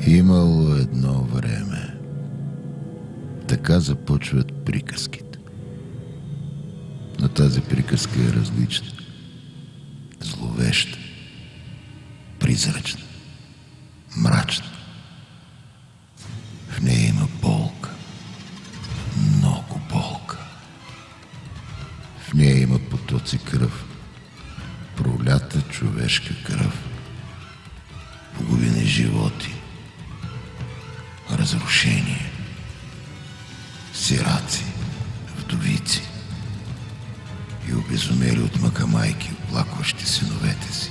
Имало едно време. Така започват приказките. Но тази приказка е различна. Зловеща, призрачна, мрачна. В нея има болка. Много болка. В нея има потоци кръв. Пролята човешка кръв. Погубени животи. Разрушение. Сираци. Вдовици. И обезумели от мъка майки, оплакващи синовете си.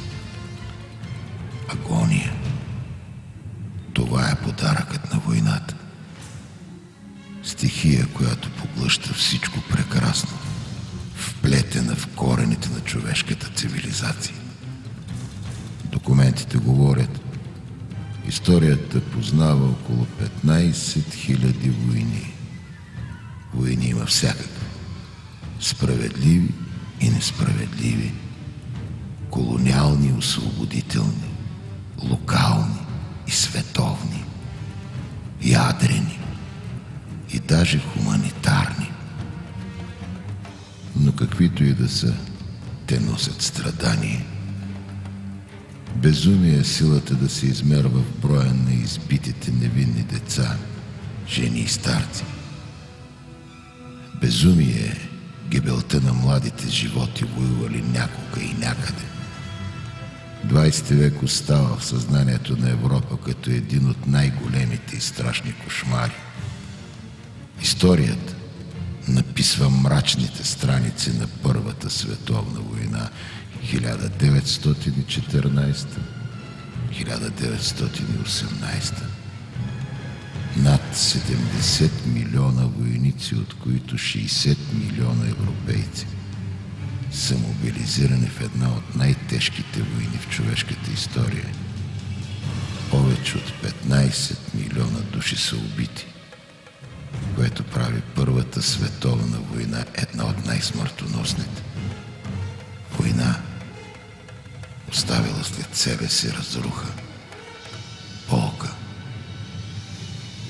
Агония. Това е подаръкът на войната. Стихия, която поглъща всичко прекрасно, вплетена в корените на човешката цивилизация. Документите говорят, историята познава около 15 000 войни. Войни има всякакви. Справедливи и несправедливи. Колониални и освободителни. Локални и световни. Ядрени и даже хуманитарни. Но каквито и да са, те носят страдание. Безумие е силата да се измерва в броя на избитите невинни деца, жени и старци. Безумие е гибелта на младите животи, воювали някога и някъде. 20 век остава в съзнанието на Европа като един от най-големите и страшни кошмари. Историята написва мрачните страници на Първата световна война 1914-1918. Над 70 милиона войници, от които 60 милиона европейци, са мобилизирани в една от най-тежките войни в човешката история. Повече от 15 милиона души са убити, което прави Първата световна война една от най-смъртоносните. Война, оставила след себе си разруха, болка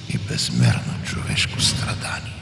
и безмерно човешко страдание.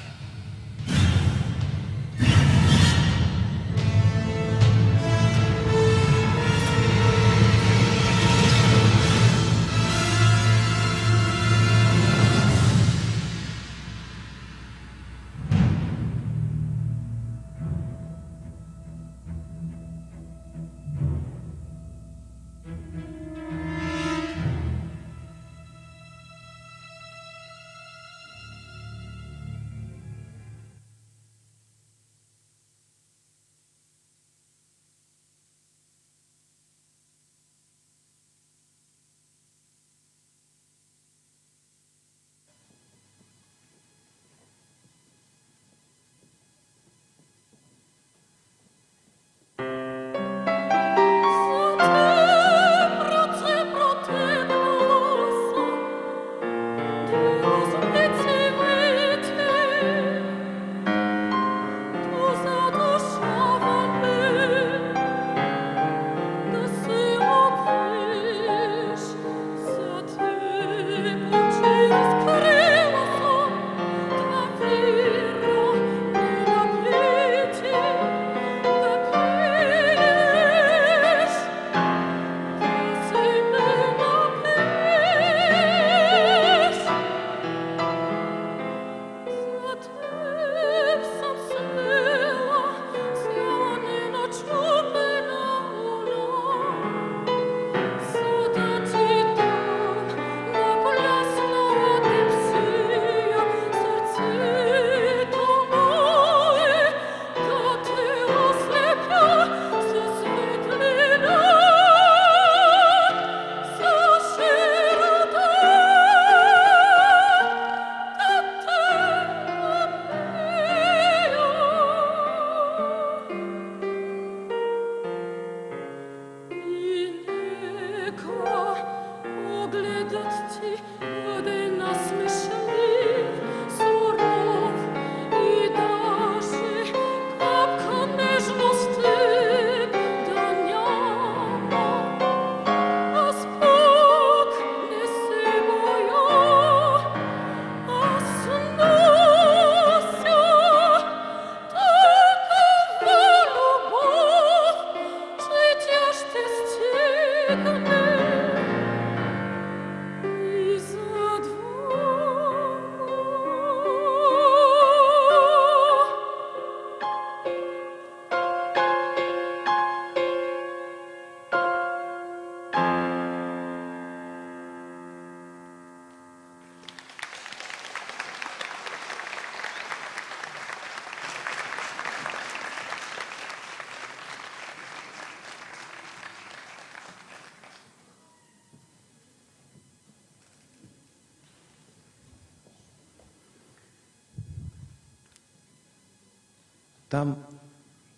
Там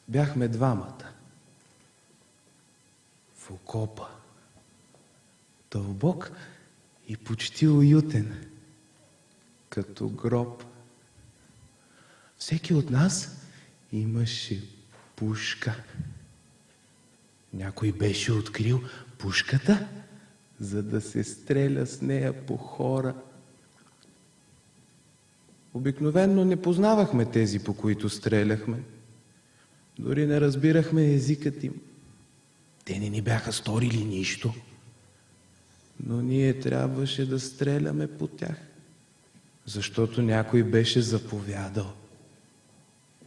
бяхме двамата. В окопа. Дълбок и почти уютен. Като гроб. Всеки от нас имаше пушка. Някой беше открил пушката, за да се стреля с нея по хора. Обикновенно не познавахме тези, по които стреляхме. Дори не разбирахме езикът им. Те не ни бяха сторили нищо. Но ние трябваше да стреляме по тях, защото някой беше заповядал.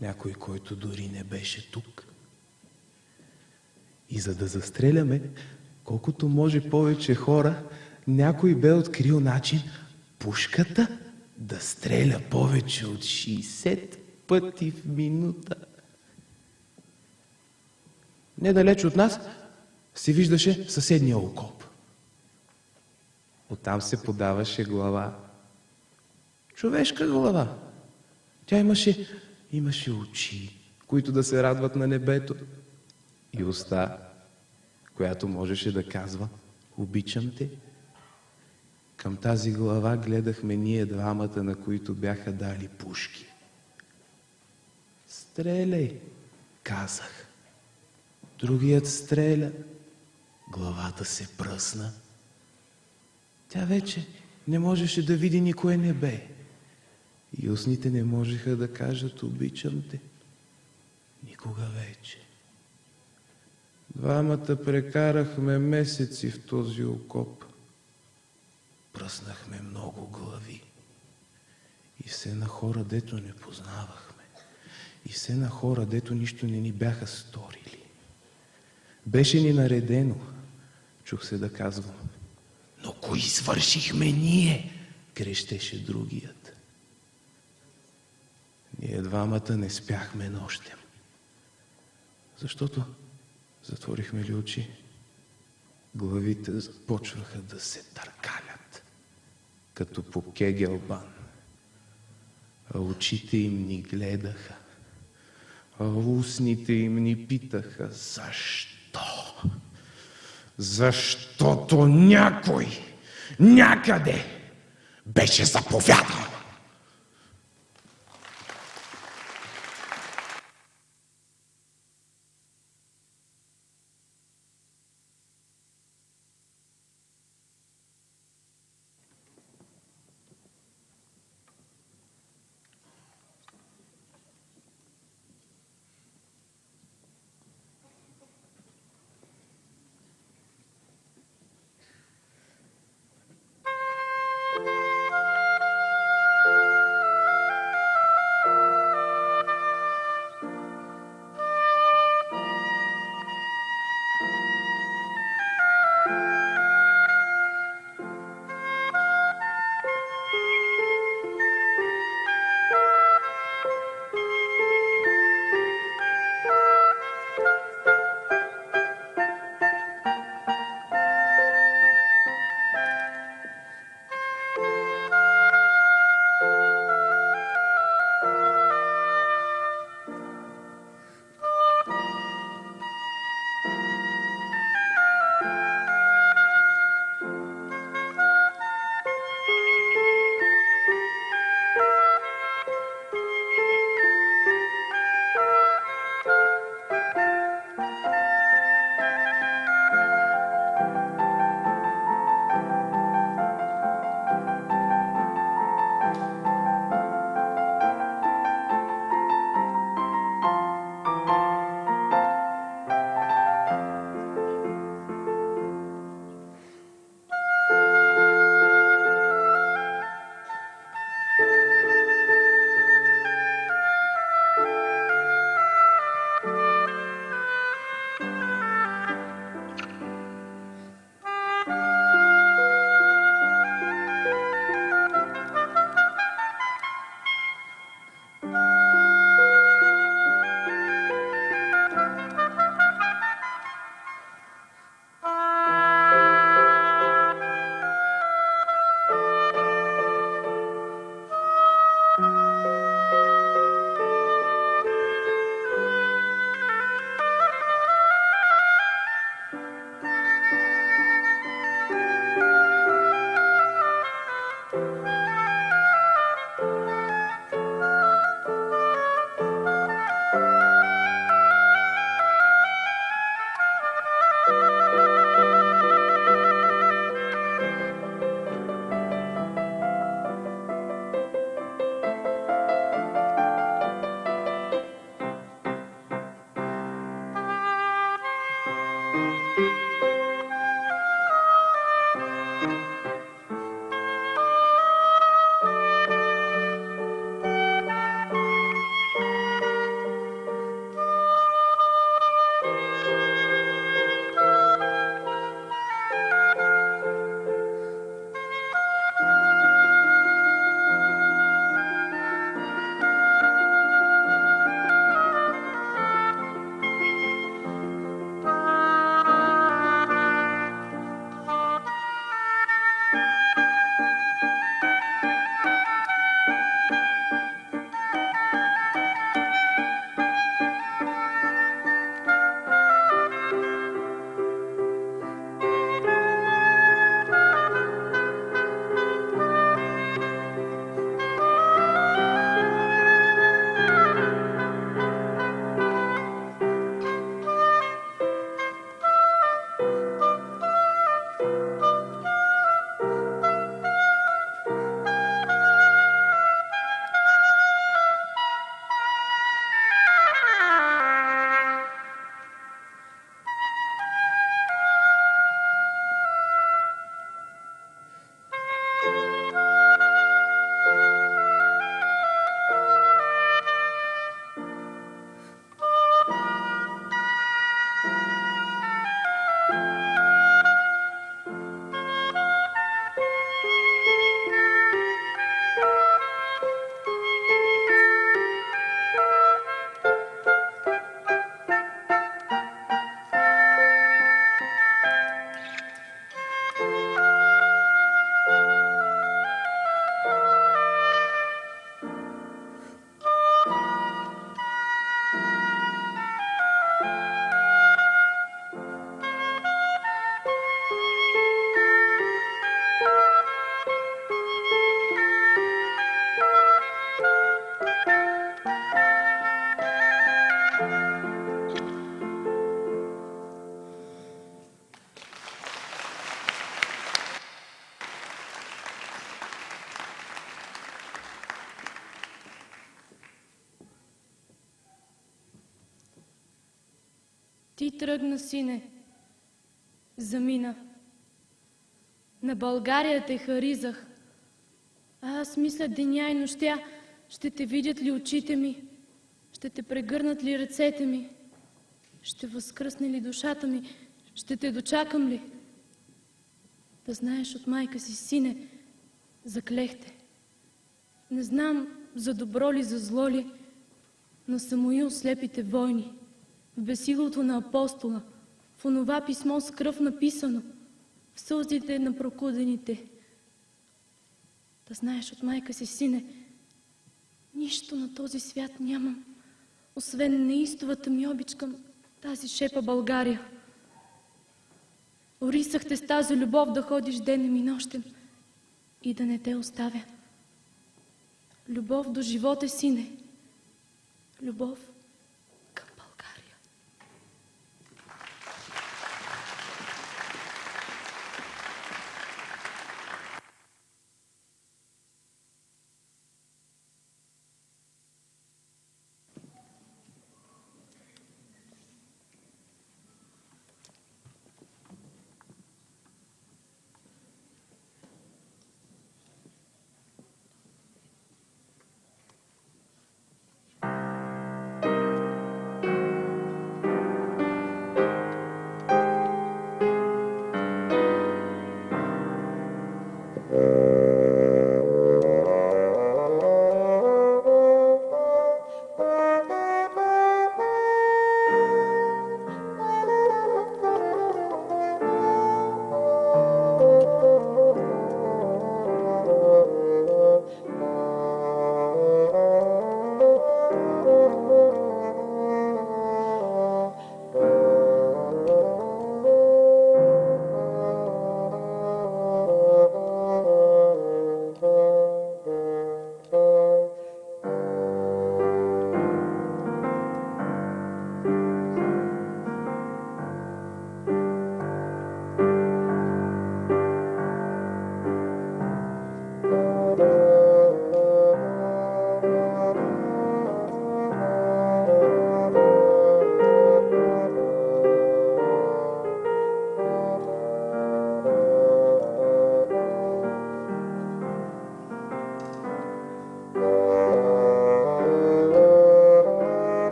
Някой, който дори не беше тук. И за да застреляме колкото може повече хора, някой бе открил начин пушката да стреля повече от 60 пъти в минута. Недалеч от нас се виждаше съседния окоп. Оттам се подаваше глава. Човешка глава. Тя имаше очи, които да се радват на небето, и уста, която можеше да казва: обичам те. Към тази глава гледахме ние двамата, на които бяха дали пушки. Стреляй, казах. Другият стреля. Главата се пръсна. Тя вече не можеше да види никое небе. И устните не можеха да кажат: обичам те. Никога вече. Двамата прекарахме месеци в този окоп. Пръснахме много глави. И все на хора, дето не познавахме. И все на хора, дето нищо не ни бяха сторили. Беше ни наредено, чух се да казвам. Но кои свършихме ние? Крещеше другият. Ние двамата не спяхме нощем. Защото затворихме ли очи, главите започваха да се търкалят, като по кегелбан. А очите им ни гледаха, а устните им ни питаха: защо? Защото някой някъде беше заповядал. Ти тръгна, сине, замина. На България те харизах. А аз мисля деня и нощя, ще те видят ли очите ми, ще те прегърнат ли ръцете ми, ще възкръсне ли душата ми, ще те дочакам ли? Да знаеш от майка си, сине, заклехте. Не знам за добро ли, за зло ли, на Самуил слепите войни, в бесилото на апостола, в онова писмо с кръв написано, в сълзите на прокудените. Да знаеш от майка си, сине, нищо на този свят нямам, освен неистовата ми обич към тази шепа България. Орисахте с тази любов да ходиш денем и нощем и да не те оставя. Любов до живота, сине. Любов към България.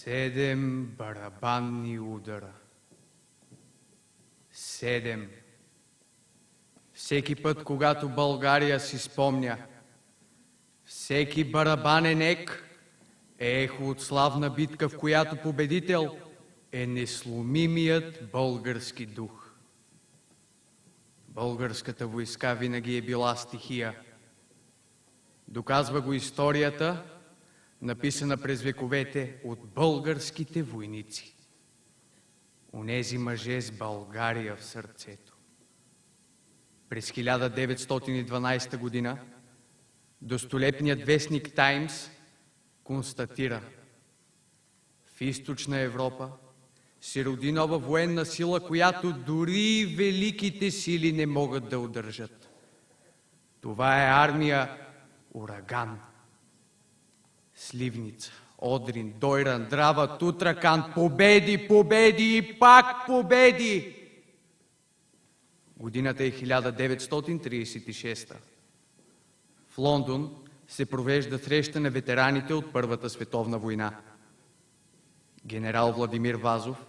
7 барабанни удара. 7. Всеки път, когато България си спомня, всеки барабанен ек е ехо от славна битка, в която победител е несломимият български дух. Българската войска винаги е била стихия. Доказва го историята, написана през вековете от българските войници. Онези мъже с България в сърцето. През 1912 година достолепният вестник Таймс констатира: в източна Европа се роди нова военна сила, която дори великите сили не могат да удържат. Това е армия Ураган. Сливница, Одрин, Дойран, Драва, Тутракан, победи, победи и пак победи! Годината е 1936. В Лондон се провежда среща на ветераните от Първата световна война. Генерал Владимир Вазов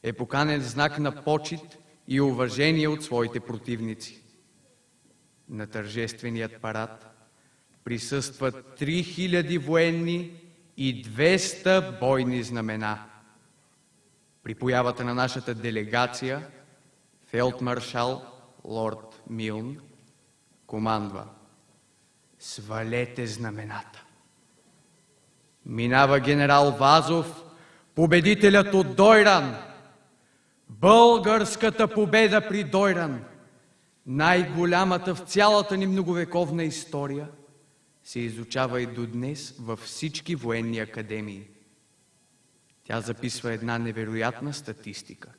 е поканен в знак на почит и уважение от своите противници. На тържественият парад присъстват 3000 военни и 200 бойни знамена. При появата на нашата делегация фелдмаршал лорд Милн командва: свалете знамената. Минава генерал Вазов, победителят от Дойран. Българската победа при Дойран, най-голямата в цялата ни многовековна история, се изучава и до днес във всички военни академии. Тя записва една невероятна статистика.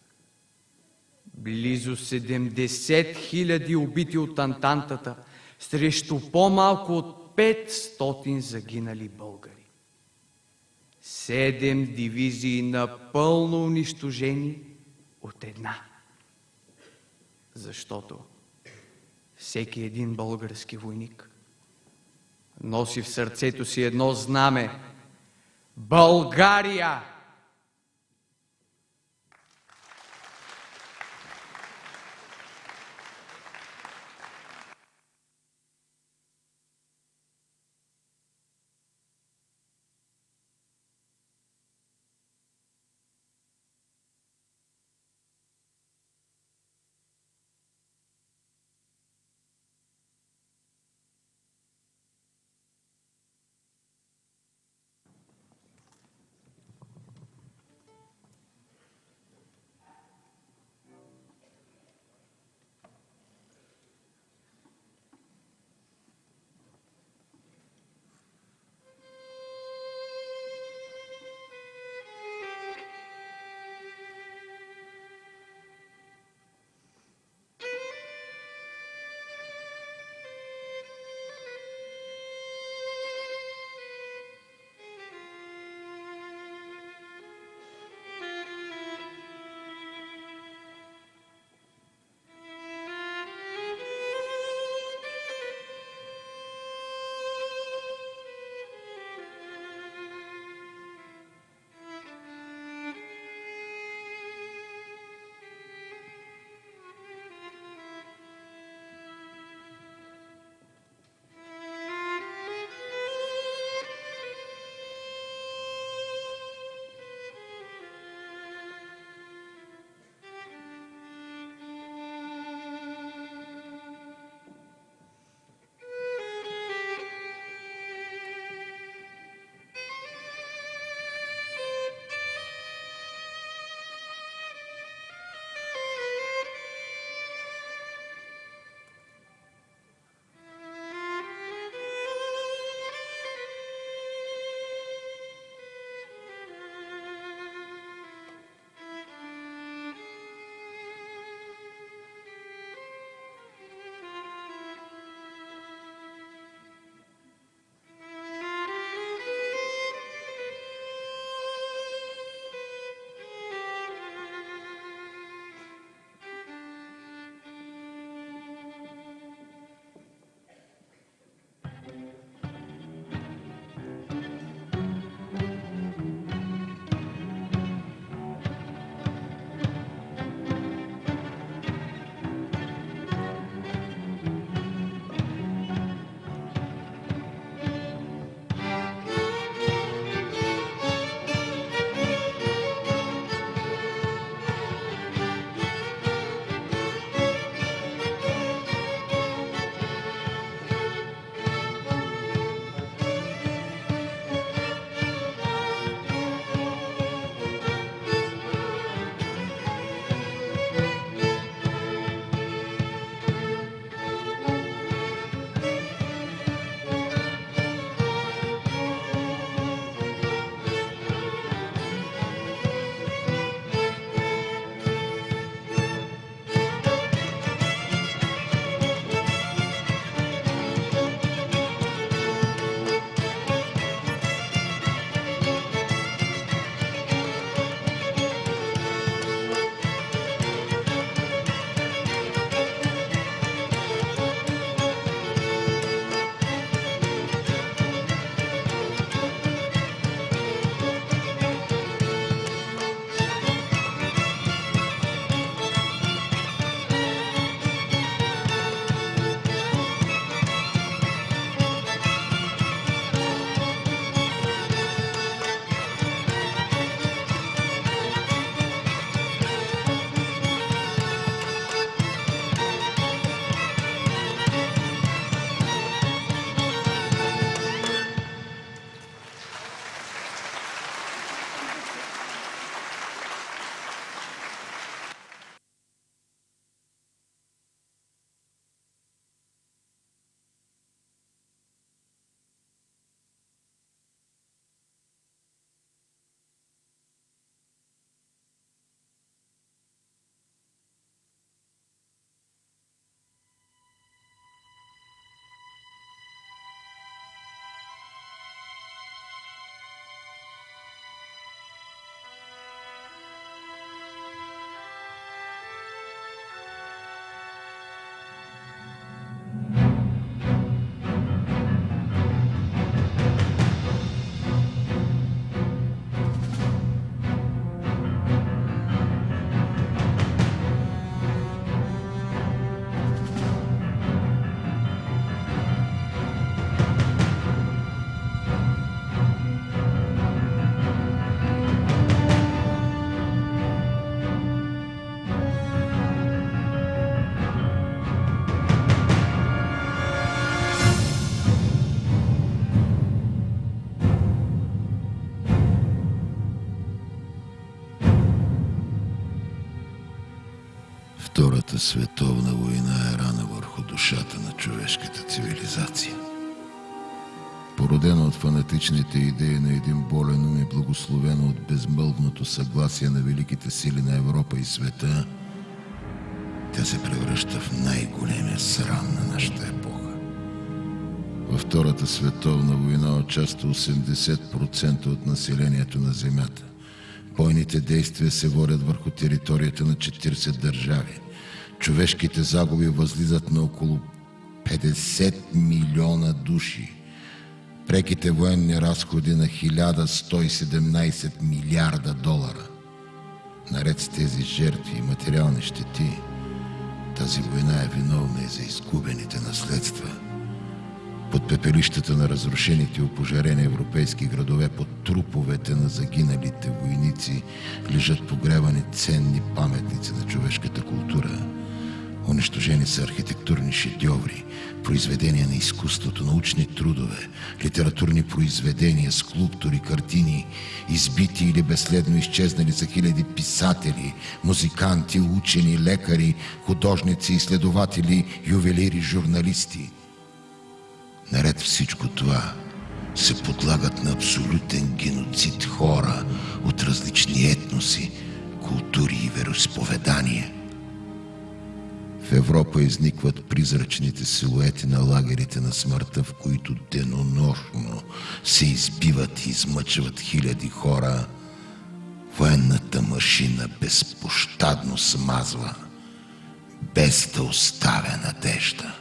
Близо 70 000 убити от Антантата срещу по-малко от 500 загинали българи. 7 дивизии напълно унищожени от една. Защото всеки един български войник носи в сърцето си едно знаме – България! Втората световна война е рана върху душата на човешката цивилизация. Породена от фанатичните идеи на един болен ум и благословена от безмълвното съгласие на великите сили на Европа и света, тя се превръща в най-големия срам на нашата епоха. Във Втората световна война участва 80% от населението на Земята. Бойните действия се водят върху територията на 40 държави. Човешките загуби възлизат на около 50 милиона души. Преките военни разходи на 1117 милиарда долара. Наред с тези жертви и материални щети, тази война е виновна и за изгубените наследства. Под пепелищата на разрушените и опожарени европейски градове, под труповете на загиналите войници, лежат погребани ценни паметници на човешката култура. Унищожени са архитектурни шедьоври, произведения на изкуството, научни трудове, литературни произведения, скулптури, картини, избити или безследно изчезнали са хиляди писатели, музиканти, учени, лекари, художници, изследователи, ювелири, журналисти. Наред всичко това се подлагат на абсолютен геноцид хора от различни етноси, култури и вероизповедания. В Европа изникват призрачните силуети на лагерите на смъртта, в които денонощно се избиват и измъчват хиляди хора. Военната машина безпощадно смазва, без да оставя надежда.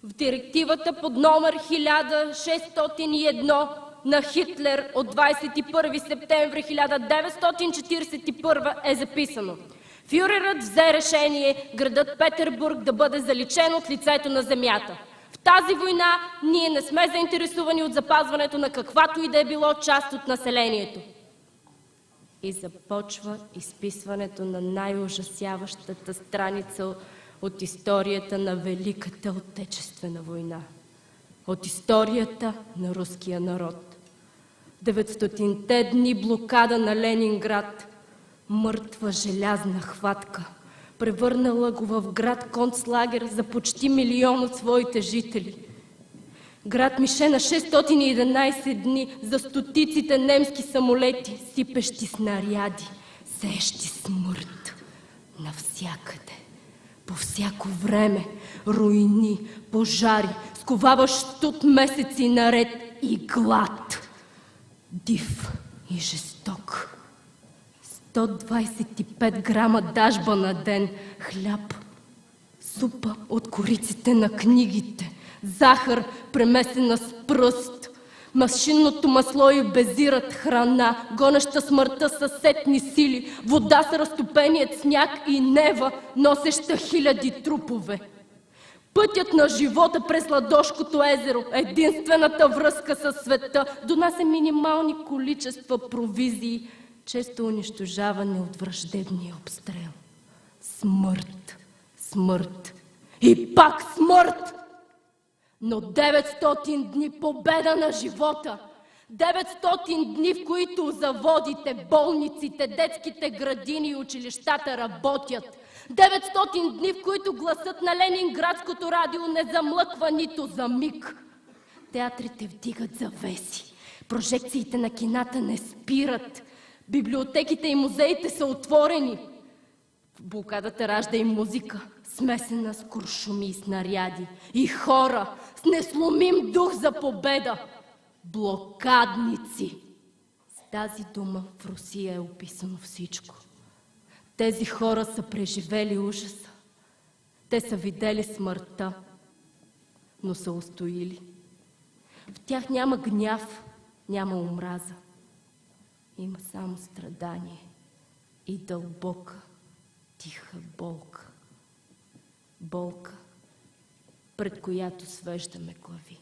В директивата под номер 1601 на Хитлер от 21 септември 1941 е записано: Фюрерът взе решение градът Петербург да бъде заличен от лицето на земята. В тази война ние не сме заинтересувани от запазването на каквато и да е било част от населението. И започва изписването на най-ужасяващата страница от историята на Великата Отечествена война. От историята на руския народ. 900-те дни блокада на Ленинград. Мъртва желязна хватка. Превърнала го в град концлагер за почти 1 милион от своите жители. Град мише на 611 дни за стотиците немски самолети, сипещи снаряди, сеещи смърт навсякъде. По всяко време руини, пожари, сковаващ студ месеци наред и глад. Див и жесток. 125 грама дажба на ден хляб, супа от кориците на книгите, захар премесена с пръст, машинното масло и безират храна, гонеща смъртта със сетни сили, вода с разтопеният сняг и нева, носеща хиляди трупове. Пътят на живота през Ладожкото езеро, единствената връзка със света, донася минимални количества провизии, често унищожаване от враждебния обстрел. Смърт, смърт и пак смърт! Но 900 дни победа на живота, 900 дни, в които заводите, болниците, детските градини и училищата работят, 900 дни, в които гласът на Ленинградското радио не замлъква нито за миг. Театрите вдигат завеси, прожекциите на кината не спират, библиотеките и музеите са отворени. В блокадата ражда и музика, смесена с куршуми и снаряди, и хора с несломим дух за победа. Блокадници. С тази дума в Русия е описано всичко. Тези хора са преживели ужаса. Те са видели смъртта, но са устоили. В тях няма гняв, няма омраза. Има само страдание и дълбока, тиха болка. Болка, пред която свеждаме глави.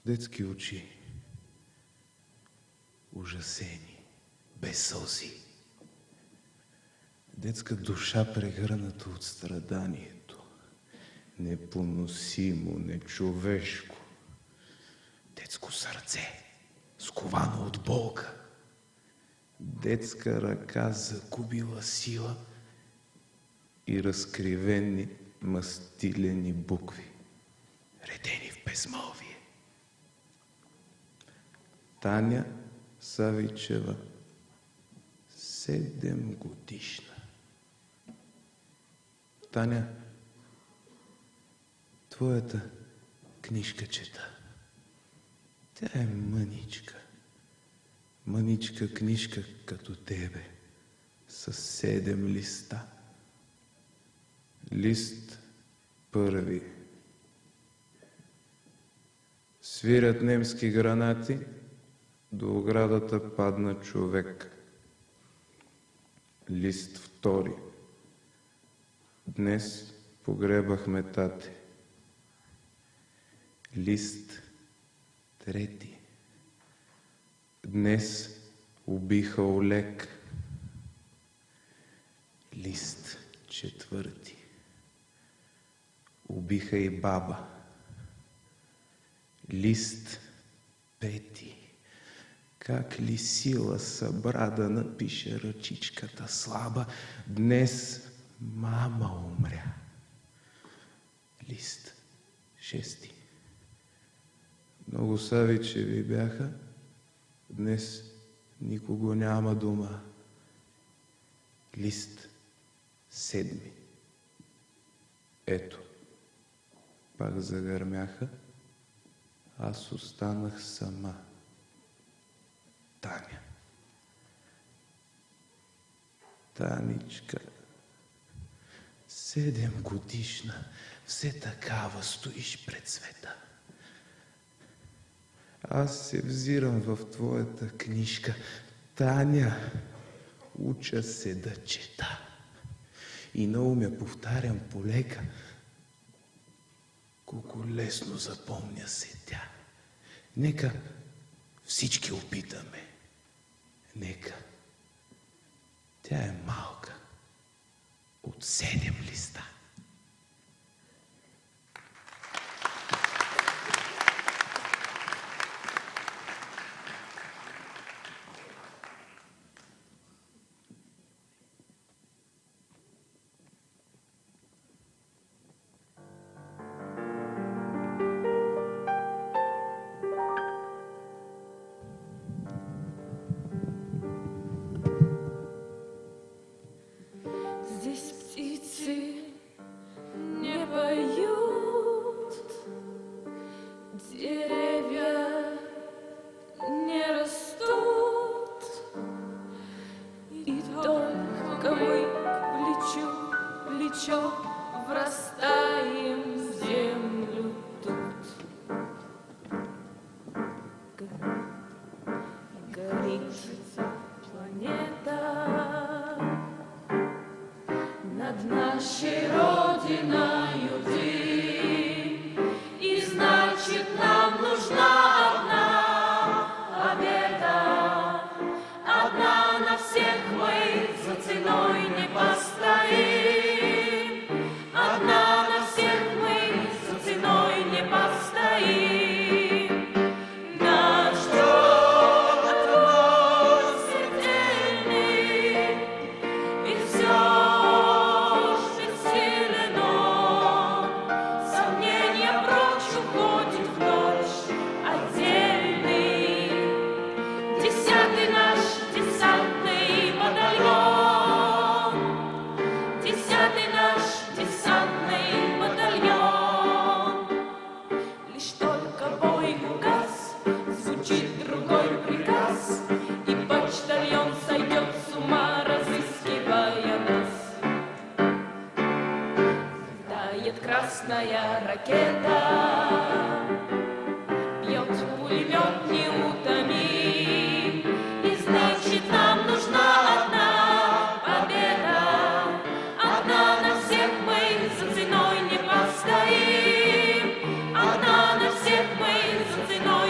Детски очи, ужасени, без сълзи. Детска душа, прегърната от страданието, непоносимо, нечовешко. Детско сърце, сковано от болка. Детска ръка, загубила сила и разкривени мастилени букви, редени в безмълвие. Таня Савичева, 7 годишна. Таня, твоята книжка чета. Тя е мъничка. Мъничка книжка като тебе, с 7 листа. Лист първи. Свирят немски гранати, до оградата падна човек. Лист втори. Днес погребахме тате. Лист трети. Днес убиха Олег. Лист четвърти. Убиха и баба. Лист пети. Как ли сила събра да напише ръчичката слаба? Днес мама умря. Лист шести. Много Савичеви бяха, днес никого няма дома. Лист седми. Ето, пак загърмяха, аз останах сама. Таня. Таничка, 7 годишна, все такава стоиш пред света. Аз се взирам в твоята книжка. Таня, уча се да чета. И наумя повтарям полека. Колко лесно запомня се тя. Нека всички опитаме. Нека. Тя е малка. От 7 листа. Красная ракета бьет пулемет неутомим, и значит нам нужна одна победа. Одна на всех мы за ценой не постоим, одна на всех мы за ценой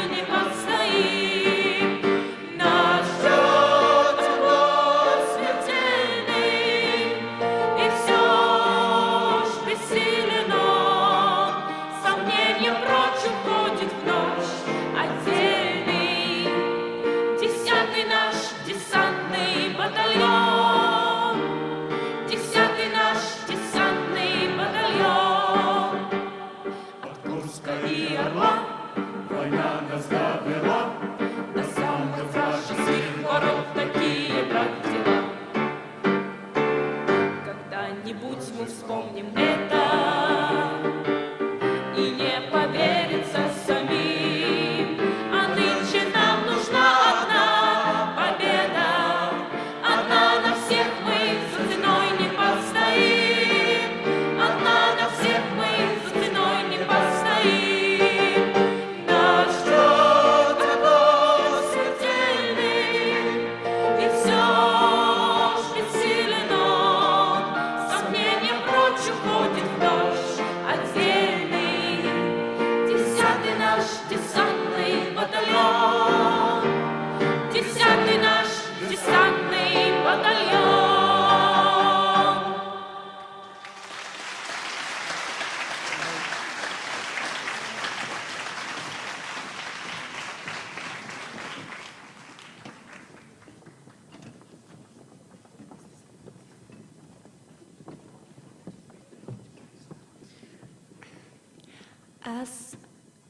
Аз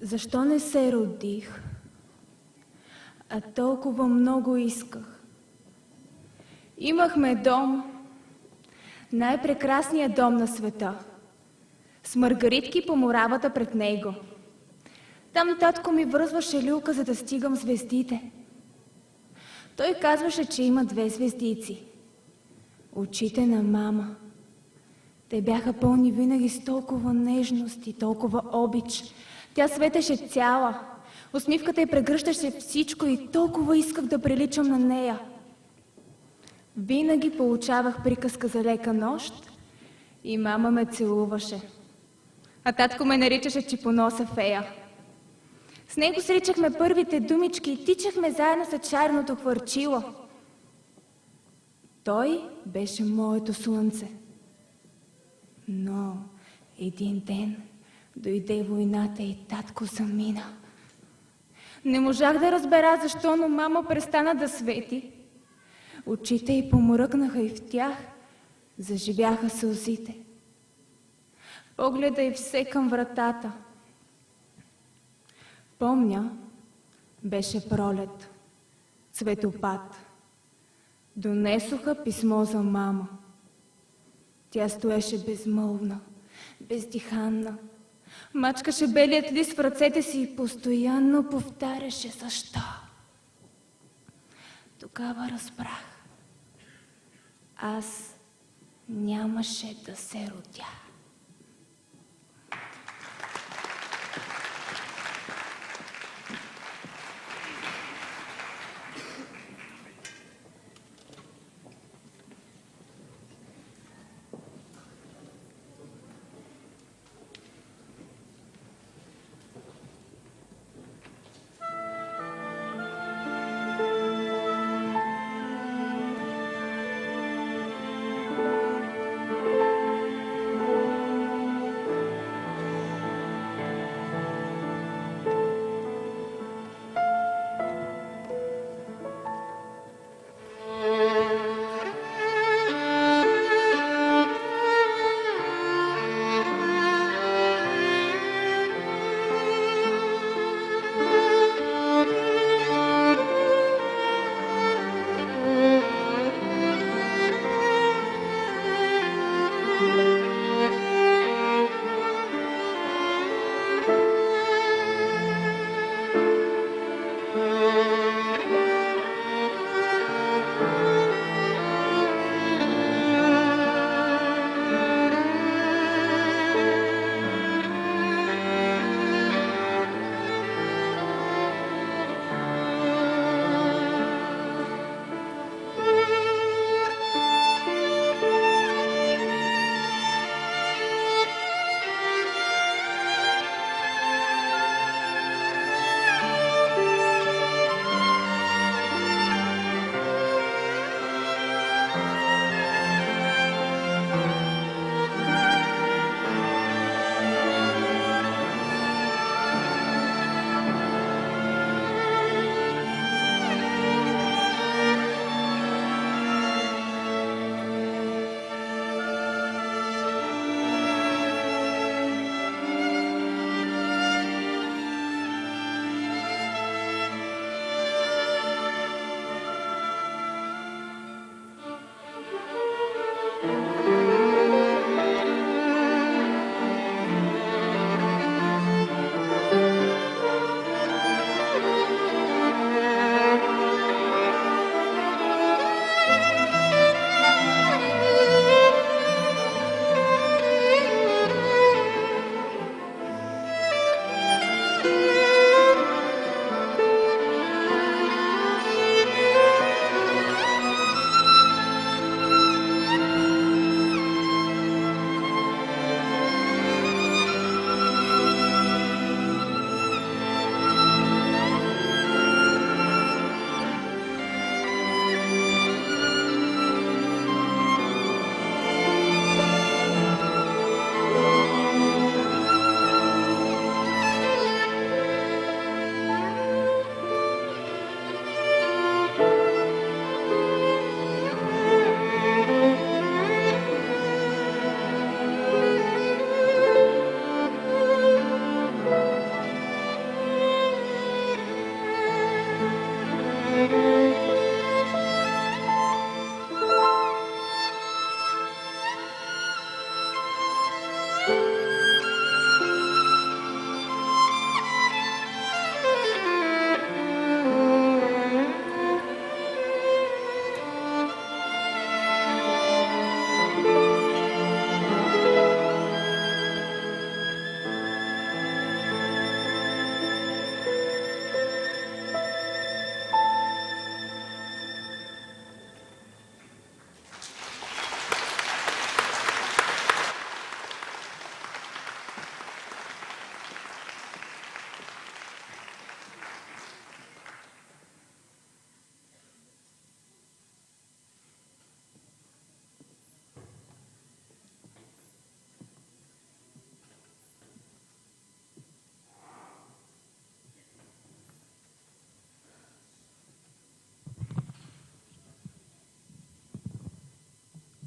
защо не се родих? А толкова много исках. Имахме дом, най-прекрасният дом на света, с маргаритки по моравата пред него. Там татко ми връзваше люлка, за да стигам звездите. Той казваше, че има 2 звездици. Очите на мама. Те бяха пълни винаги с толкова нежност и толкова обич. Тя светеше цяла. Усмивката й прегръщаше всичко и толкова исках да приличам на нея. Винаги получавах приказка за лека нощ и мама ме целуваше. А татко ме наричаше Чипоноса фея. С него сричахме първите думички и тичахме заедно с чайното хвърчило. Той беше моето слънце. Но един ден дойде войната и татко замина. Не можах да разбера защо, но мама престана да свети. Очите й помръкнаха и в тях заживяха сълзите. Погледа й все към вратата. Помня, беше пролет, цветопад. Донесоха писмо за мама. Тя стоеше безмълвна, бездиханна. Мачкаше белият лист в ръцете си и постоянно повтаряше защо. Тогава разбрах. Аз нямаше да се родя.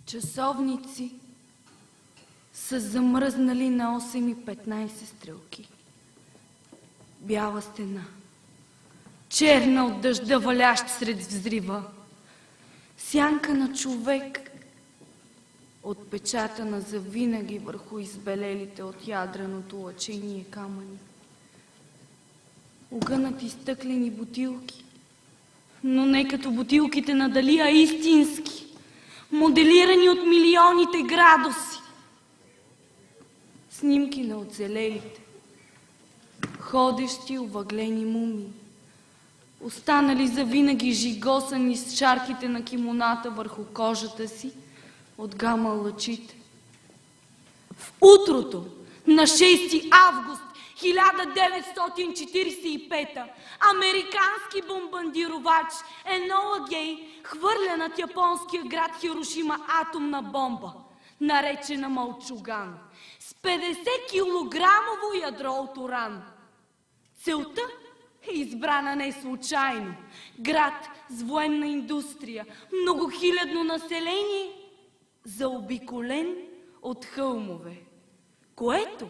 Часовници са замръзнали на 8:15 стрелки. Бяла стена, черна от дъжда, валящ сред взрива. Сянка на човек, отпечатана завинаги върху избелелите от ядреното лъчение камъни. Огънати стъклени бутилки, но не като бутилките на Дали, а истински, моделирани от милионите градуси. Снимки на оцелелите, ходещи овъглени мумии, останали завинаги жигосани с шарките на кимоната върху кожата си от гама лъчите. В утрото на 6 август 1945 американски бомбардировач Енола Гей хвърля над японския град Хирошима атомна бомба, наречена Малчуган, с 50-килограмово ядро от уран. Целта е избрана не случайно. Град с военна индустрия, многохилядно население, заобиколен от хълмове, което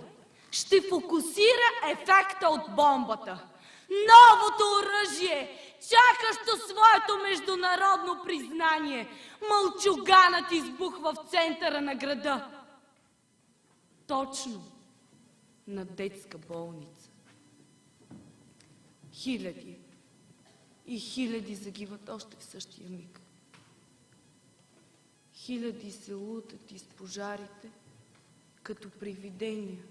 ще фокусира ефекта от бомбата. Новото оръжие, чакащо своето международно признание. Малчуганът избухва в центъра на града. Точно на детска болница. Хиляди и хиляди загиват още в същия миг. Хиляди се лутат из пожарите, като привидения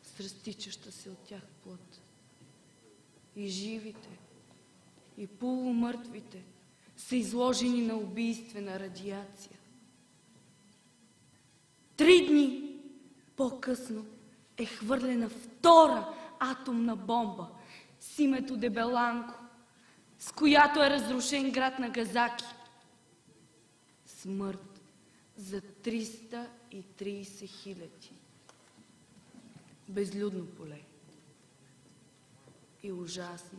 с разтичаща се от тях плът. И живите, и полумъртвите са изложени на убийствена радиация. 3 дни по-късно е хвърлена втора атомна бомба с името Дебеланко, с която е разрушен град Нагазаки. Смърт за 330 хиляди. Безлюдно поле. И ужасна,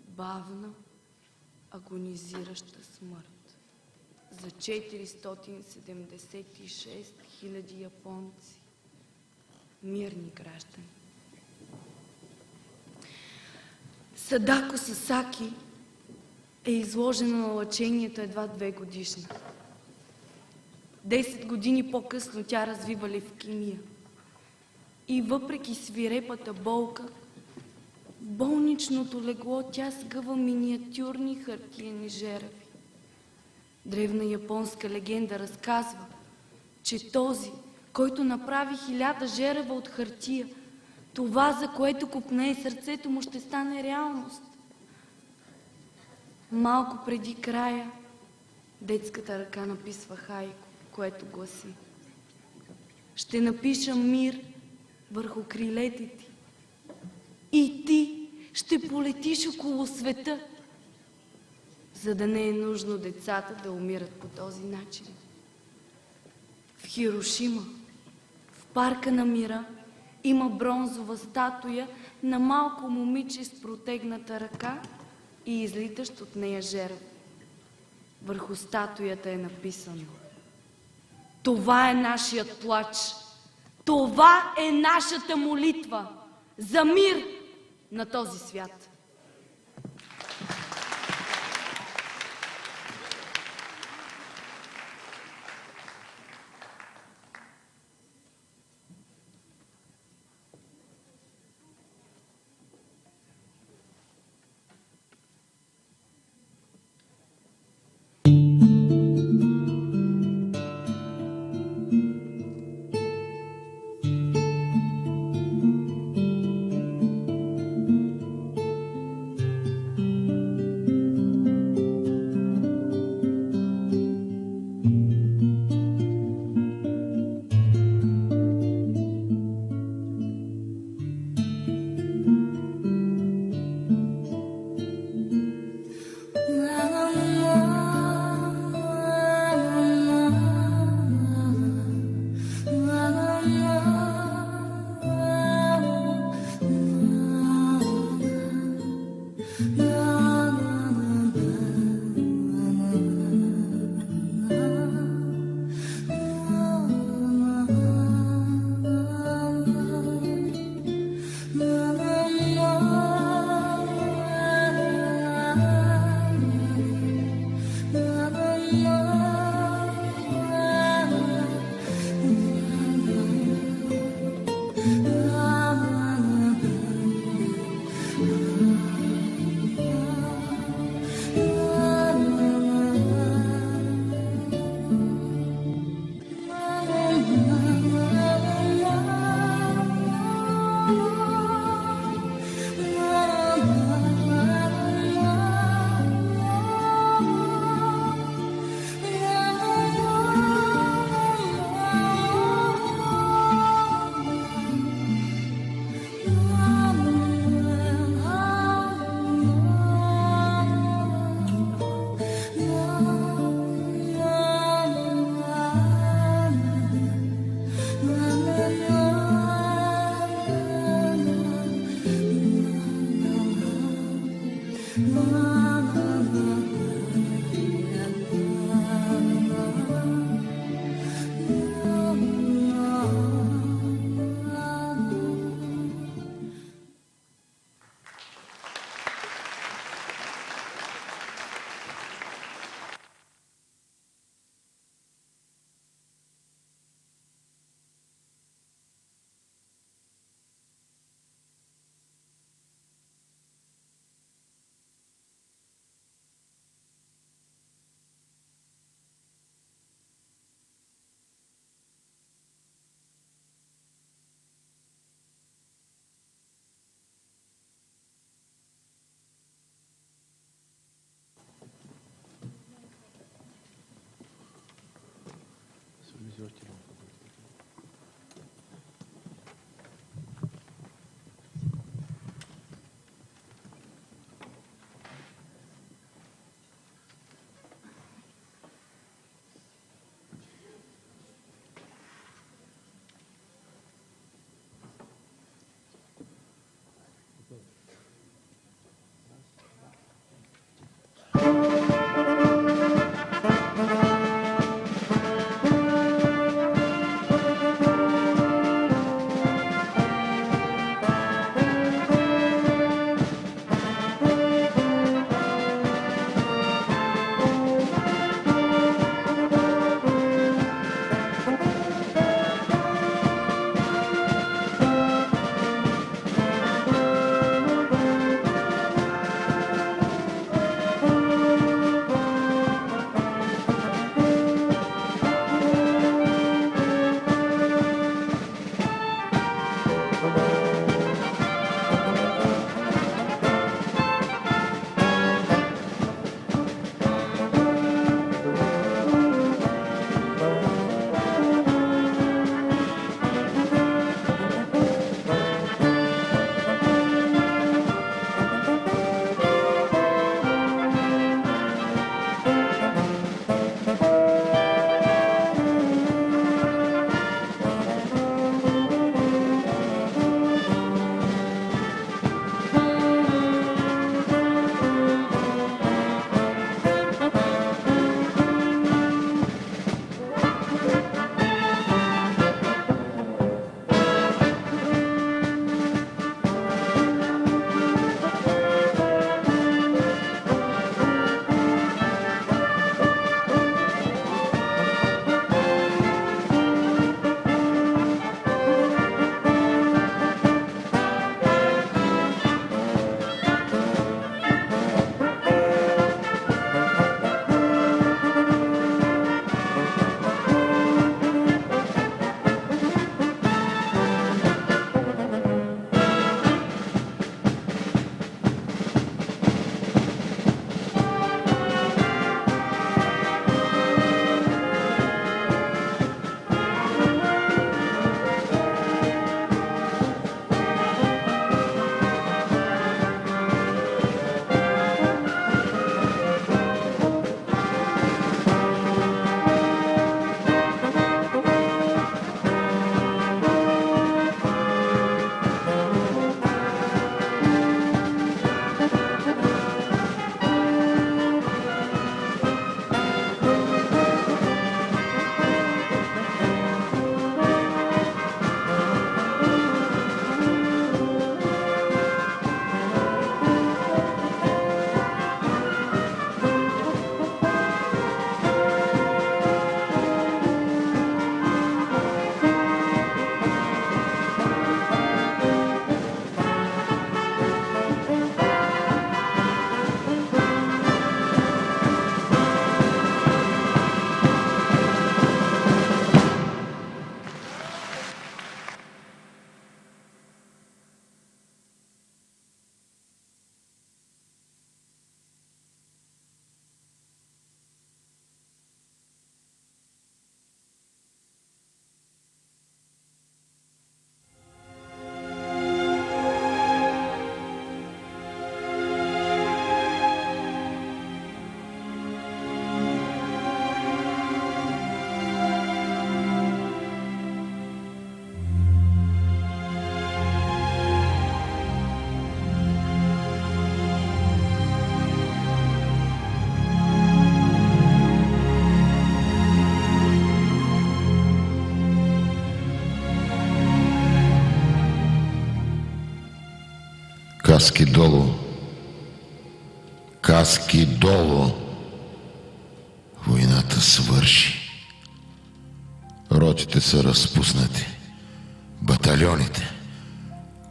бавна, агонизираща смърт за 476 хиляди японци, мирни граждани. Садако Сасаки е изложена на лъчението едва 2 годишна. 10 години по-късно тя развива левкемия. И въпреки свирепата болка, в болничното легло тя сгъва миниатюрни хартиени жерави. Древна японска легенда разказва, че този, който направи 1000 жерава от хартия, това, за което копнее сърцето му, ще стане реалност. Малко преди края, детската ръка написва хайко, което гласи: ще напиша мир върху крилете ти и ти ще полетиш около света, за да не е нужно децата да умират по този начин. В Хирошима, в парка на мира, има бронзова статуя на малко момиче с протегната ръка и излитащ от нея жереб. Върху статуята е написано: това е нашият плач, това е нашата молитва за мир на този свят. Каски долу! Каски долу! Войната свърши. Ротите са разпуснати. Батальоните,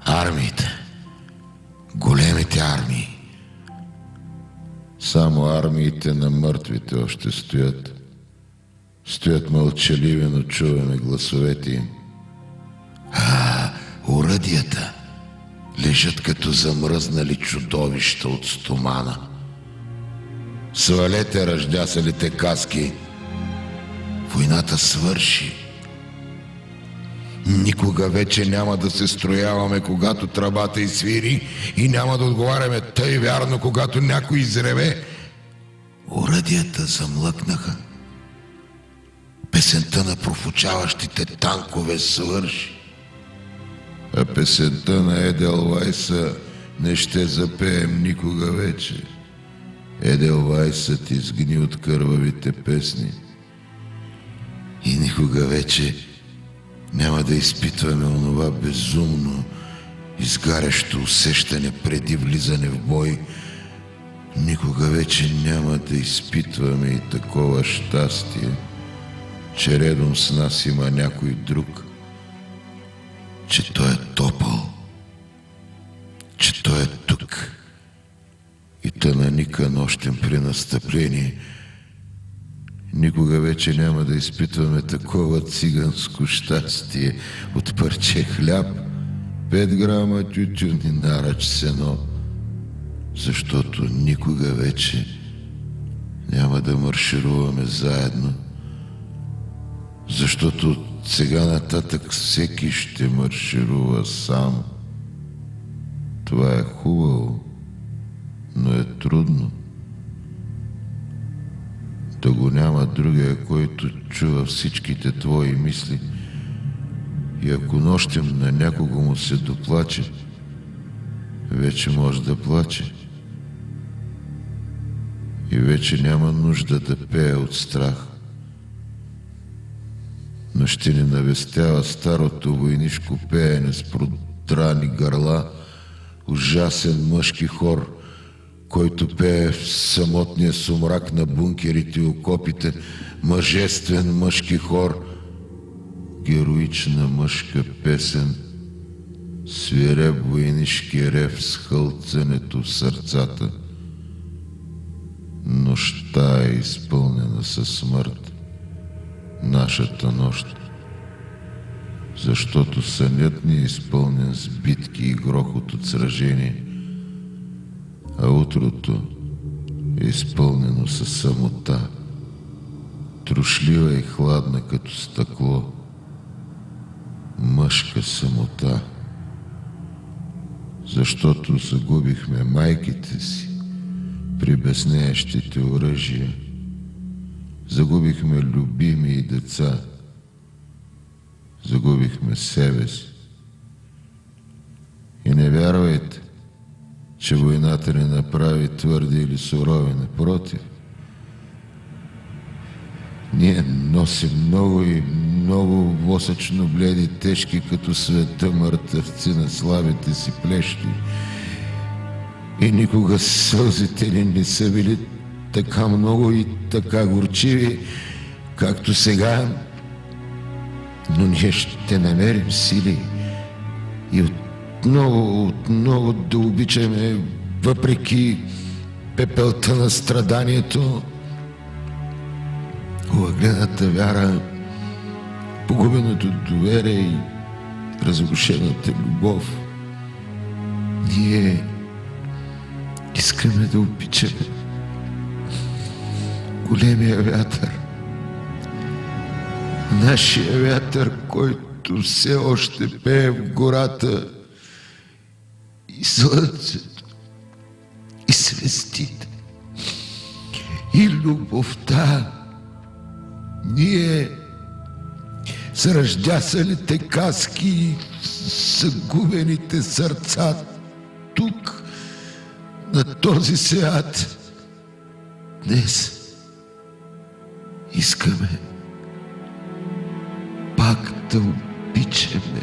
армиите, големите армии. Само армиите на мъртвите още стоят. Стоят мълчаливи, но чуваме гласовете им. Оръдията лежат като замръзнали чудовища от стомана. Свалете ръждясалите каски. Войната свърши. Никога вече няма да се строяваме, когато тръбата изсвири, и няма да отговаряме тъй вярно, когато някой изреве. Оръдията замлъкнаха. Песента на профучаващите танкове свърши. А песента на Еделвайса не ще запеем никога вече. Еделвайсът изгни от кървавите песни. И никога вече няма да изпитваме онова безумно, изгарящо усещане преди влизане в бой. Никога вече няма да изпитваме и такова щастие, че редом с нас има някой друг, че той е топъл, че той е тук и тънаника нощем при настъпление. Никога вече няма да изпитваме такова циганско щастие от парче хляб, 5 грама тютюн и наръч сено, защото никога вече няма да маршируваме заедно, защото от сега нататък всеки ще марширува сам. Това е хубаво, но е трудно. Да го няма другия, който чува всичките твои мисли, и ако нощем на някого му се доплаче, вече може да плаче и вече няма нужда да пее от страх, но ще ни навестява старото войнишко пеене с продрани гърла, ужасен мъжки хор, който пее в самотния сумрак на бункерите и окопите, мъжествен мъжки хор, героична мъжка песен, свиреп войнишки рев с хълцането в сърцата. Нощта е изпълнена със смърт, нашата нощ, защото сънят ни е изпълнен с битки и грохот от сражение, а утрото е изпълнено със самота, трушлива и хладна като стъкло, мъжка самота, защото загубихме майките си при безнеещите оръжия, загубихме любими и деца, загубихме себе си. И не вярвайте, че войната ни направи твърди или сурови. Напротив, ние носим много и много восъчно бледи, тежки като света мъртъвци на слабите си плещи. И никога сълзите ни не са били така много и така горчиви, както сега. Но ние ще намерим сили и отново да обичаме, въпреки пепелта на страданието, овъглената вяра, погубеното доверие и разрушената любов. Ние искаме да обичаме големия вятър, нашия вятър, който все още пее в гората, и слънцето, и звездите, и любовта. Ние с ръждясалите каски и загубените сърца тук, на този свят, днес искаме пак да обичаме.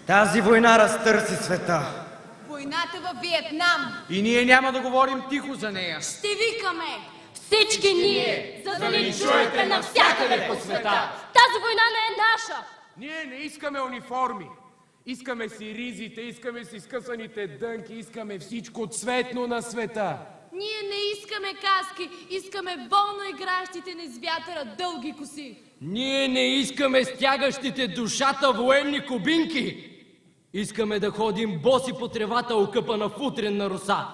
Тази война разтърси света. Войната във Виетнам. И ние няма да говорим тихо за нея. Ще викаме всички ние, за да ни чуете навсякъде по света. Тази война не е наша. Ние не искаме униформи. Искаме си ризите, искаме си скъсаните дънки, искаме всичко цветно на света. Ние не искаме каски, искаме болно игращите ни с вятъра дълги коси. Ние не искаме стягащите душата военни кубинки. Искаме да ходим боси по тревата, окъпана в утренна роса.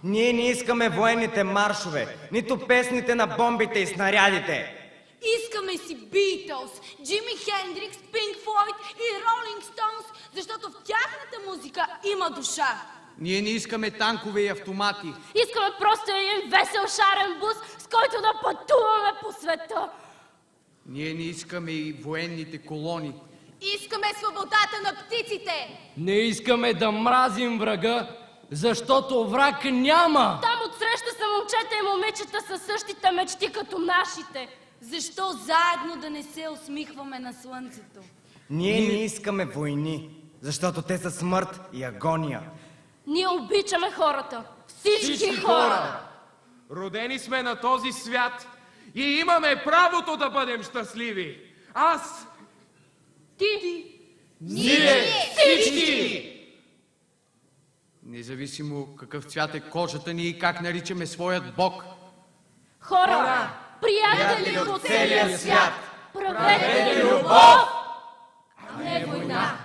Ние не искаме военните маршове, нито песните на бомбите и снарядите. Искаме си Битълс, Джими Хендрикс, Пинк Флойд и Ролинг Стоунс, защото в тяхната музика има душа. Ние не искаме танкове и автомати. Искаме просто един весел шарен бус, с който да пътуваме по света. Ние не искаме и военните колони. Искаме свободата на птиците. Не искаме да мразим врага, защото враг няма. Там отсреща са момчета и момичета със същите мечти като нашите. Защо заедно да не се усмихваме на слънцето? Ние не искаме войни, защото те са смърт и агония. Ние обичаме хората. Всички хора. Родени сме на този свят И имаме правото да бъдем щастливи. Аз... Ти! Ние всички! Независимо какъв цвят е кожата ни и как наричаме своят Бог. Хора! Приятели от целия свят! Правете любов, а не война!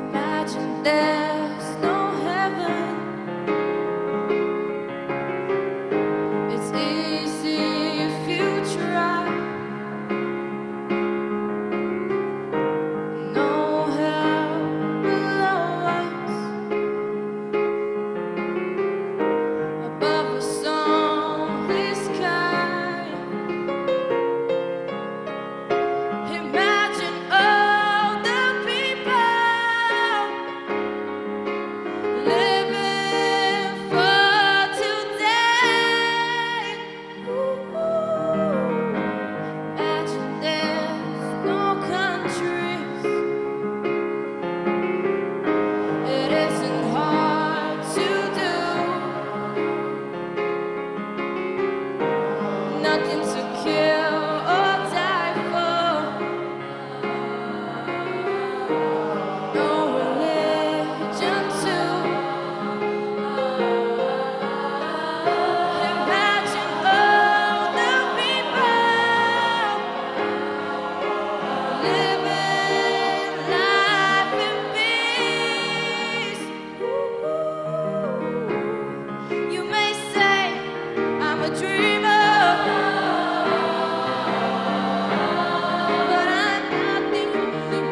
Imagine there's no heaven. It's easy if you try. No hell below us. Above us only sky. Imagine all the people living for today. Imagine there's no countries. It isn't hard to do. Nothing to kill or die for. No religion too. Imagine all the people living life in peace. You may say I'm a dreamer, but I'm not the only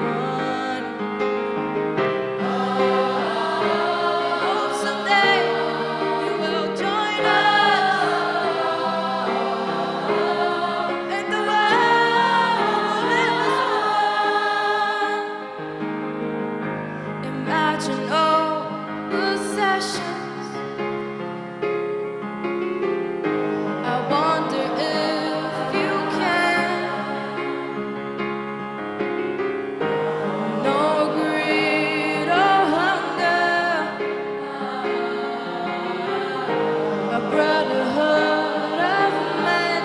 one. Hope someday you will join us, and the world will live as one. Imagine all possessions. I wonder if you can. No greed or hunger. A brotherhood of men.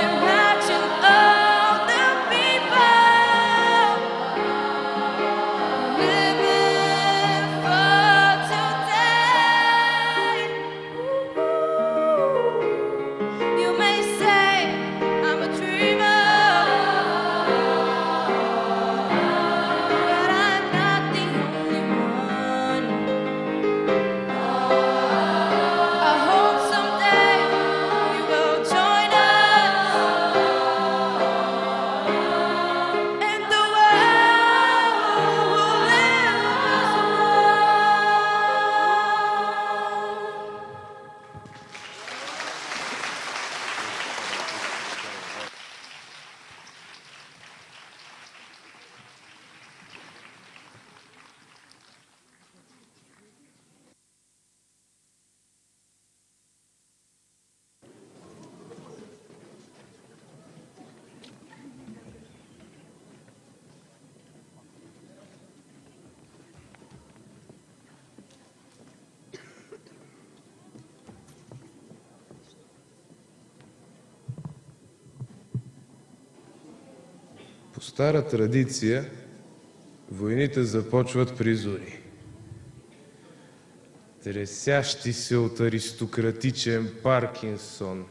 Imagine all the people living for today. You may say I'm a dreamer, but I'm not the only one. I hope someday you will join us, and the world will live as По стара традиция, войните започват при зори. Тресящи се от аристократичен Паркинсон,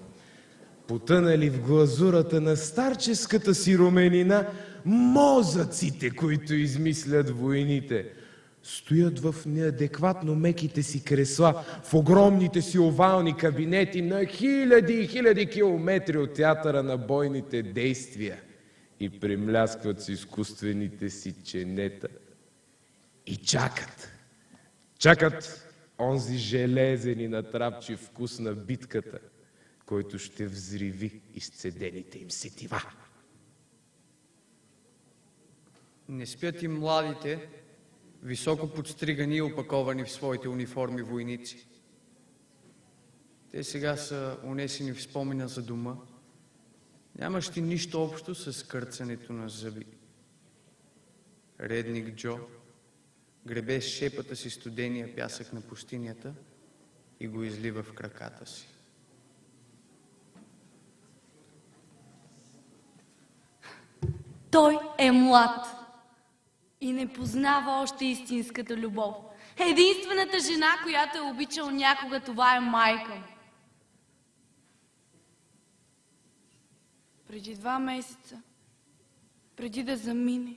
потънали в глазурата на старческата си руменина, мозъците, които измислят войните, стоят в неадекватно меките си кресла, в огромните си овални кабинети на хиляди и хиляди километри от театъра на бойните действия и премляскват с изкуствените си ченета и чакат. Чакат онзи железен и натрапчив вкус на битката, който ще взриви изцедените им сетива. Не спят и младите, високо подстригани и опаковани в своите униформи войници. Те сега са унесени в спомена за дома, нямащи нищо общо с кърцането на зъби. Редник Джо гребе с шепата си студения пясък на пустинята и го излива в краката си. Той е млад. И не познава още истинската любов. Единствената жена, която е обичал някога, това е майка му. Преди 2 месеца, преди да замине,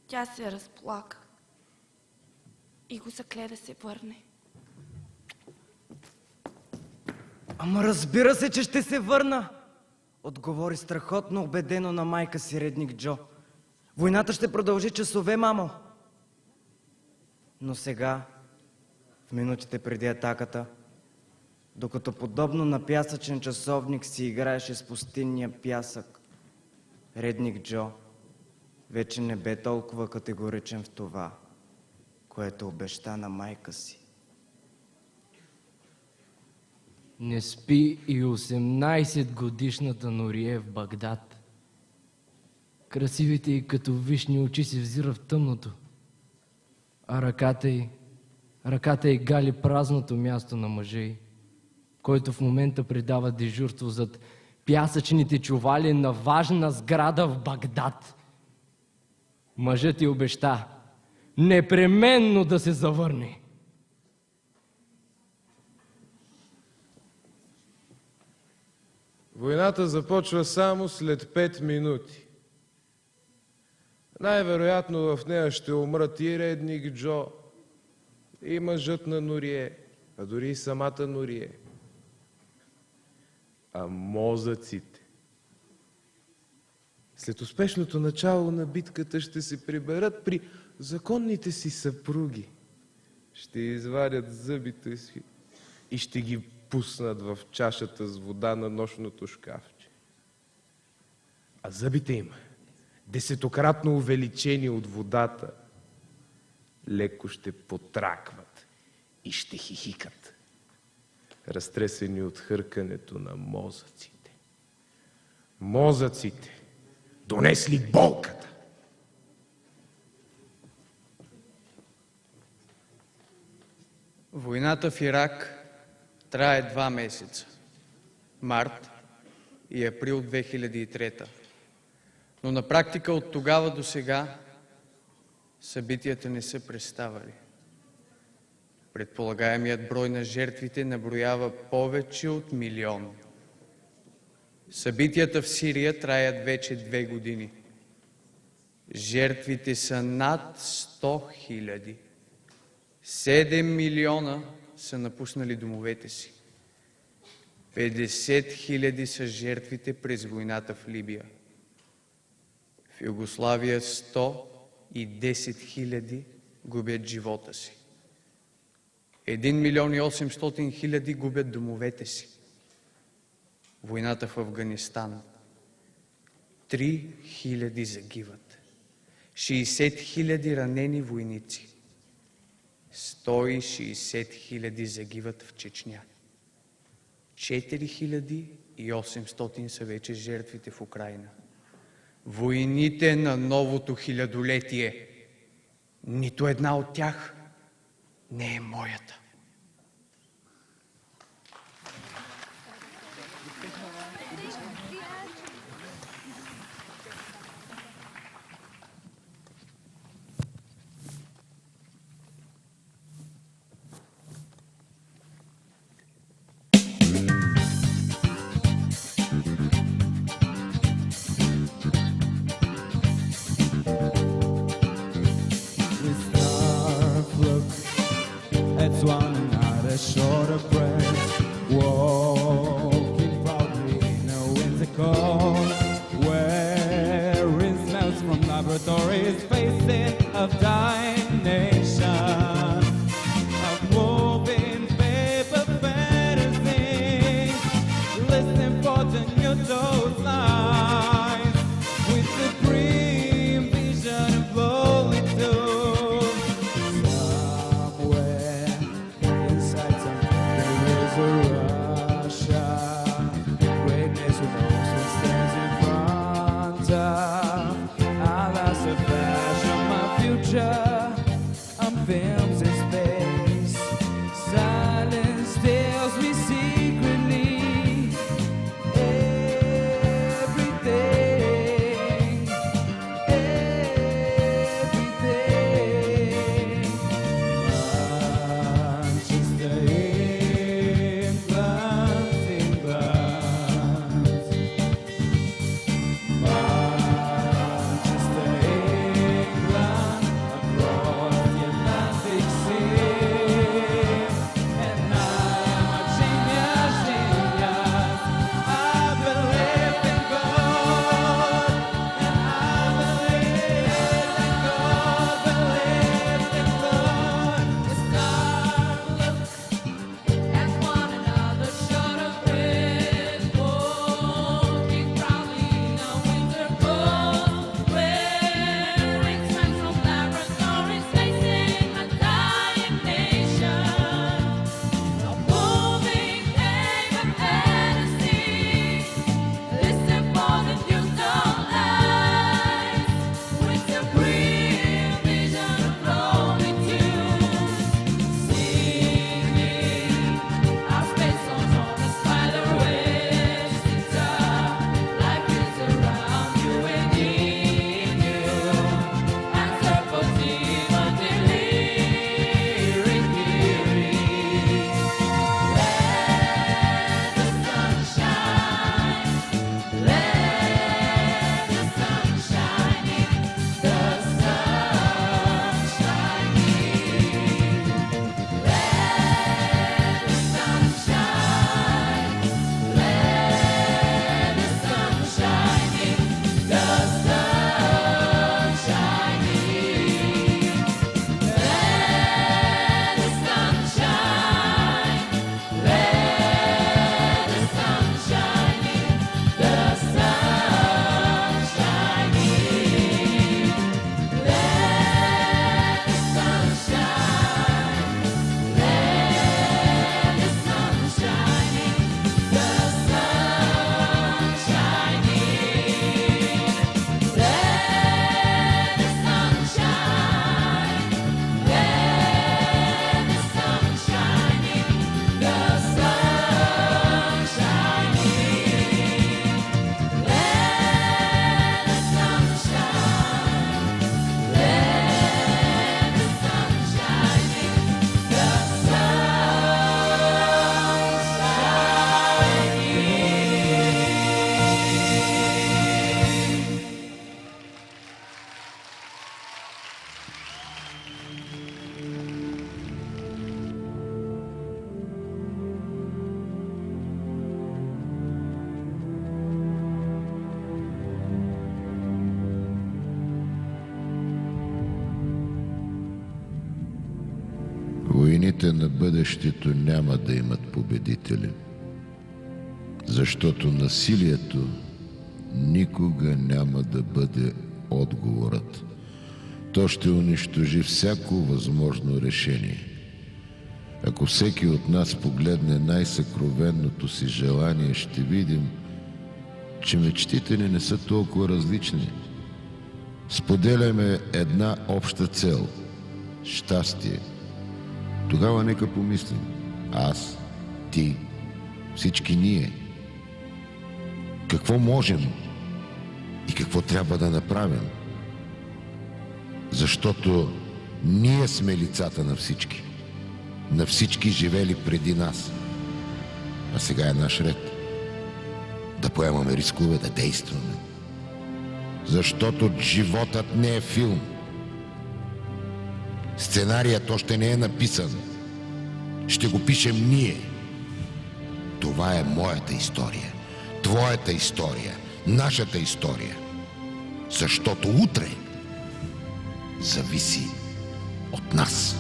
тя се разплака и го закле да се върне. Ама разбира се, че ще се върна! Отговори страхотно убедено на майка си редник Джо. Войната ще продължи часове, мамо. Но сега, в минутите преди атаката, докато подобно на пясъчен часовник си играеше с пустинния пясък, редник Джо вече не бе толкова категоричен в това, което обеща на майка си. Не спи и 18-годишната Нурие в Багдад. Красивите й като вишни очи се взира в тъмното, а ръката й гали празното място на мъжа й, който в момента предава дежурство зад пясъчните чували на важна сграда в Багдад. Мъжът й обеща непременно да се завърне. Войната започва само след 5 минути. Най-вероятно в нея ще умрат и редник Джо, и мъжът на Нурие, а дори и самата Нурие. А мозъците. След успешното начало на битката ще се приберат при законните си съпруги. Ще извадят зъбите си и ще ги пуснат в чашата с вода на нощното шкафче. А зъбите им, 10-кратно увеличени от водата, леко ще потракват и ще хихикат, разтресени от хъркането на мозъците. Мозъците донесли болката. Войната в Ирак трае 2 месеца – март и април 2003. Но на практика от тогава до сега събитията не са преставали. Предполагаемият брой на жертвите наброява повече от 1 милион. Събитията в Сирия траят вече 2 години. Жертвите са над 100 000. 7 милиона са напуснали домовете си. 50 000 са жертвите през войната в Либия. В Югославия 110 000 губят живота си. 1 милион и 800 хиляди губят домовете си. Войната в Афганистан. 3000 загиват. 60 000 ранени войници. 160 000 загиват в Чечня. 4800 са вече жертвите в Украйна. Войните на новото хилядолетие. Нито една от тях не е моята. That's why войните на бъдещето няма да имат победители, защото насилието никога няма да бъде отговорът. То ще унищожи всяко възможно решение. Ако всеки от нас погледне най-съкровенното си желание, ще видим, че мечтите ни не са толкова различни. Споделяме една обща цел – щастие. Тогава нека помислим. Аз, ти, всички ние. Какво можем и какво трябва да направим? Защото ние сме лицата на всички живели преди нас. А сега е наш ред да поемаме рискове, да действаме. Защото животът не е филм. Сценарият още не е написан. Ще го пишем ние. Това е моята история, твоята история, нашата история. Защото утре зависи от нас.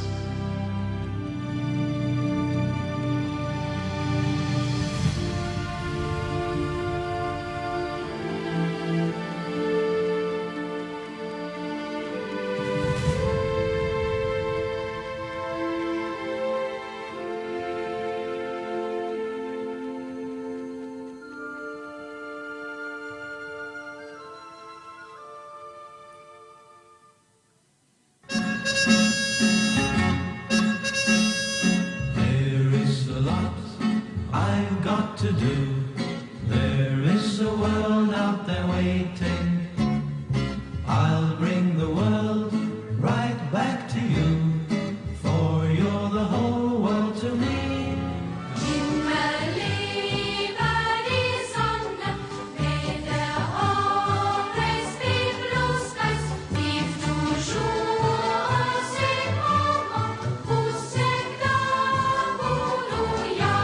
To do. There is a world out there waiting. I'll bring the world right back to you, for you're the whole world to me. In my liberty zone, may there always be blue skies. If toujours ces moments où всегда буду я.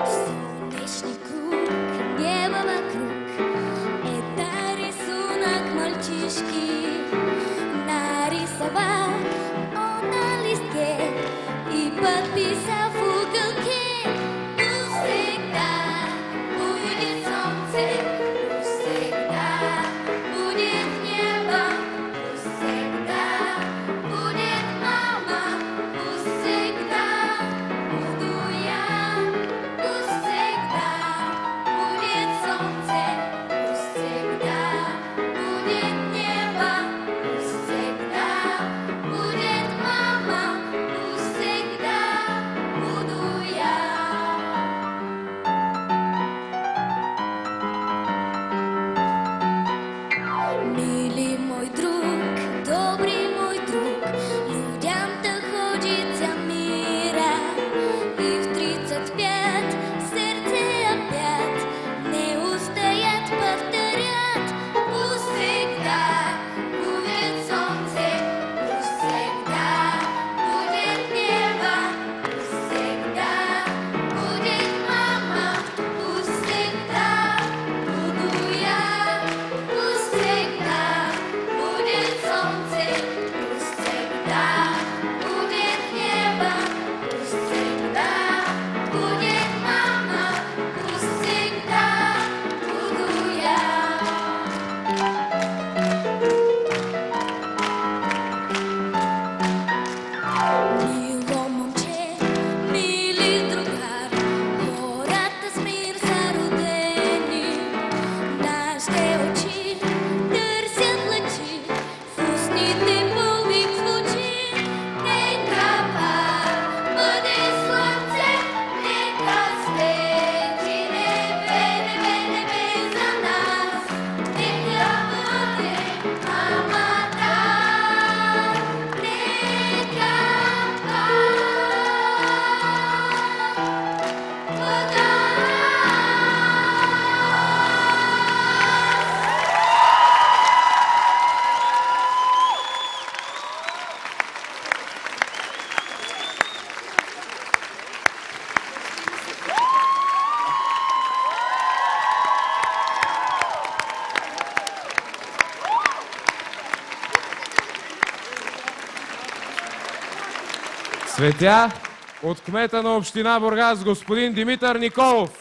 Солнечный круг, небо вокруг. Это рисунок мальчишки. Нарисовал он на листке и подписал в уголке. Пусть всегда будет солнце, пусть всегда будет небо, пусть всегда будет мама, пусть всегда буду я. Пусть всегда будет солнце, пусть всегда будет небо, пусть всегда Цветя от кмета на община Бургас, господин Димитър Николов.